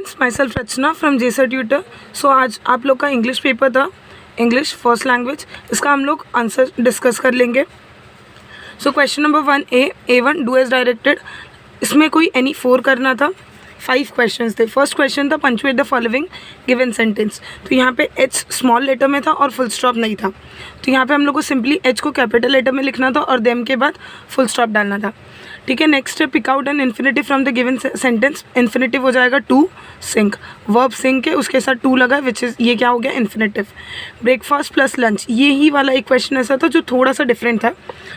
Students, myself Rachna from Jesar tutor. So आज आप लोग का इंग्लिश पेपर था, इंग्लिश फर्स्ट लैंग्वेज। इसका हम लोग आंसर डिस्कस कर लेंगे। So question number 1 A1 do as directed. इसमें कोई एनी 4 करना था। 5 क्वेश्चंस थे। फर्स्ट क्वेश्चन था punctuate the following given sentence. तो यहाँ पे H स्मॉल लेटर में था और फुल स्टॉप नहीं था, तो यहाँ पे हम लोग को सिंपली H को कैपिटल लेटर में लिखना था और देम के बाद फुल स्टॉप डालना था। ठीक है, नेक्स्ट है pick out an infinitive from the given sentence. Infinitive हो जाएगा टू सिंक, वर्ब सिंक है उसके साथ टू लगा विच इज़ ये क्या हो गया इन्फिनेटिव। ब्रेकफास्ट प्लस लंच, ये ही वाला एक क्वेश्चन ऐसा था जो थोड़ा सा डिफरेंट था,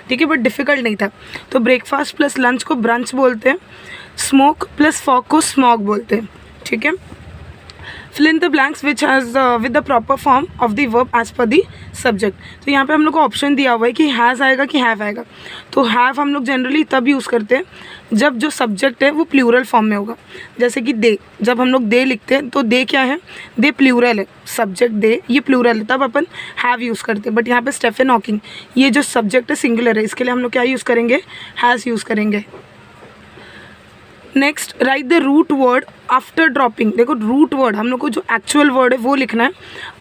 ठीक है, बट डिफिकल्ट नहीं था। तो ब्रेकफास्ट प्लस लंच को ब्रंच बोलते हैं, स्मोक प्लस फॉग को स्मॉक बोलते हैं। ठीक है, fill in the blanks which has with the proper form of the verb as per the subject। तो यहाँ पे हम लोग को ऑप्शन दिया हुआ है कि हैज़ आएगा कि हैव आएगा। तो हैव हम लोग जनरली तब यूज़ करते हैं जब जो सब्जेक्ट है वो प्लूरल फॉर्म में होगा। जैसे कि दे, जब हम लोग दे लिखते हैं तो दे क्या है, दे प्लूरल है, सब्जेक्ट दे ये प्लूरल है, तब अपन हैव यूज़ करते हैं। बट यहाँ पे स्टेफन हॉकिंग ये जो सब्जेक्ट है सिंगुलर है, इसके लिए हम लोग क्या यूज़ करेंगे, हैज़ यूज़ करेंगे। Next write the root word after dropping. देखो रूट वर्ड हम लोग को जो एक्चुअल वर्ड है वो लिखना है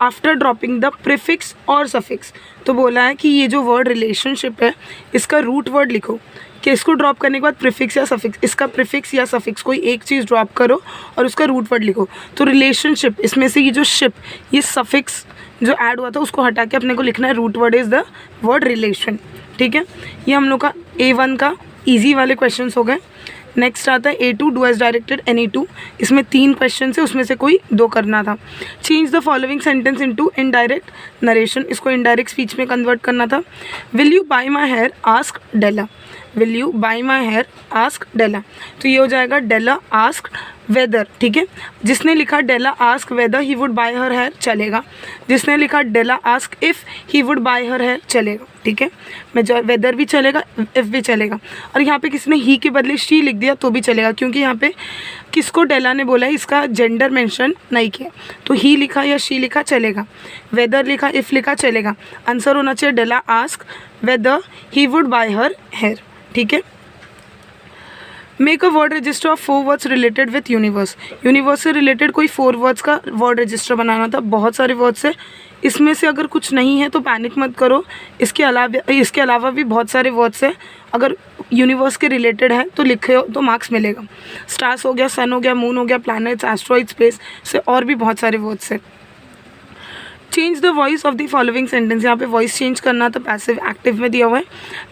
आफ्टर ड्रॉपिंग द प्रीफिक्स और सफिक्स। तो बोला है कि ये जो वर्ड रिलेशनशिप है इसका रूट वर्ड लिखो, कि इसको ड्रॉप करने के बाद प्रीफिक्स या सफिक्स, इसका प्रीफिक्स या सफिक्स कोई एक चीज़ ड्रॉप करो और उसका रूट वर्ड लिखो। तो रिलेशनशिप, इसमें से ये जो शिप, ये सफिक्स जो ऐड हुआ था उसको हटा के अपने को लिखना है root word is the word relation. ठीक है, ये हम लोग का A1 का ईजी वाले क्वेश्चन हो गए। नेक्स्ट आता है A2 do as directed any two. इसमें 3 क्वेश्चन है, उसमें से कोई 2 करना था। Change the following sentence into indirect narration, इसको इनडायरेक्ट स्पीच में कन्वर्ट करना था। Will you buy my hair ask Della, will you buy my hair ask Della. तो ये हो जाएगा डेला आस्क वेदर। ठीक है, जिसने लिखा Della ask whether he would buy her hair चलेगा, जिसने लिखा Della ask if he would buy her hair चलेगा। ठीक है, वेदर भी चलेगा, इफ़ भी चलेगा। और यहाँ पे किसी ने ही के बदले शी लिख दिया तो भी चलेगा, क्योंकि यहाँ पे किसको डेला ने बोला है इसका जेंडर मेंशन नहीं किया। तो ही लिखा या शी लिखा चलेगा, वेदर लिखा, इफ़ लिखा चलेगा। आंसर होना चाहिए Della ask whether he would buy her hair. ठीक है, make a word register of 4 words related with universe. Universe से रिलेटेड कोई 4 वर्ड्स का वर्ड रजिस्टर बनाना था। बहुत सारे वर्ड्स है, इसमें से अगर कुछ नहीं है तो पैनिक मत करो। इसके अलावा भी बहुत सारे वर्ड्स है, अगर यूनिवर्स के रिलेटेड है तो लिखे हो तो मार्क्स मिलेगा। स्टार्स हो गया, सन हो गया, मून हो गया, प्लैनेट्स, एस्ट्रॉइड, स्पेस से और भी बहुत सारे वर्ड्स है। Change the voice of the following sentence. यहाँ पे वॉइस चेंज करना था, पैसिव एक्टिव में दिया हुआ है।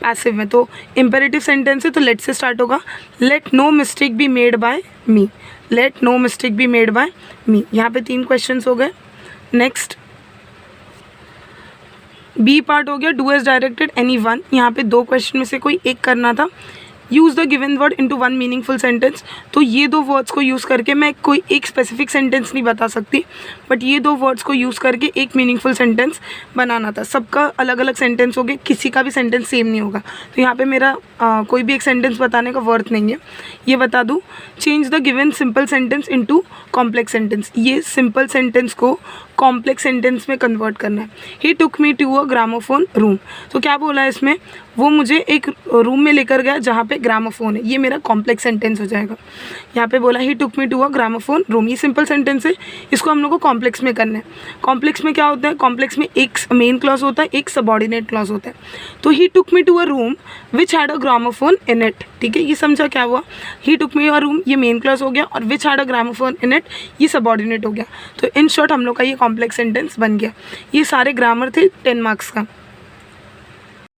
पैसिव में तो इम्पेरेटिव सेंटेंस है तो लेट से स्टार्ट होगा। Let no mistake be made by me, let no mistake be made by me. यहाँ पे 3 क्वेश्चन हो गए। नेक्स्ट बी पार्ट हो गया do as directed any one. यहाँ पे 2 क्वेश्चन में से कोई एक करना था। Use the given word into 1 meaningful sentence. तो ये 2 वर्ड्स को यूज़ करके मैं कोई एक स्पेसिफिक सेंटेंस नहीं बता सकती, बट ये 2 वर्ड्स को यूज़ करके एक मीनिंगफुल सेंटेंस बनाना था। सबका अलग अलग सेंटेंस हो गए, किसी का भी सेंटेंस सेम नहीं होगा। तो यहाँ पे मेरा कोई भी एक सेंटेंस बताने का वर्थ नहीं है। ये बता दूँ, change the given simple sentence into complex sentence. ये सिंपल सेंटेंस को कॉम्प्लेक्स सेंटेंस में कन्वर्ट करना है। He took me to a gramophone room. तो क्या बोला है इसमें, वो मुझे एक रूम में लेकर गया जहाँ पे ग्रामोफोन है। ये मेरा कॉम्प्लेक्स सेंटेंस हो जाएगा। यहाँ पे बोला he took me to a gramophone room, ये सिंपल सेंटेंस है, इसको हम लोग को कॉम्प्लेक्स में करना है। कॉम्प्लेक्स में क्या होता है, कॉम्प्लेक्स में एक मेन क्लॉज होता है, एक सबऑर्डिनेट क्लॉज होता है। तो he took me to a room which had a gramophone in it. ठीक है, ये समझा क्या हुआ, he took me a room ये मेन क्लॉज हो गया और which had a gramophone in it ये सबऑर्डिनेट हो गया। तो इन शॉर्ट हम लोग का ये कॉम्प्लेक्स सेंटेंस बन गया। ये सारे ग्रामर थे 10 मार्क्स का।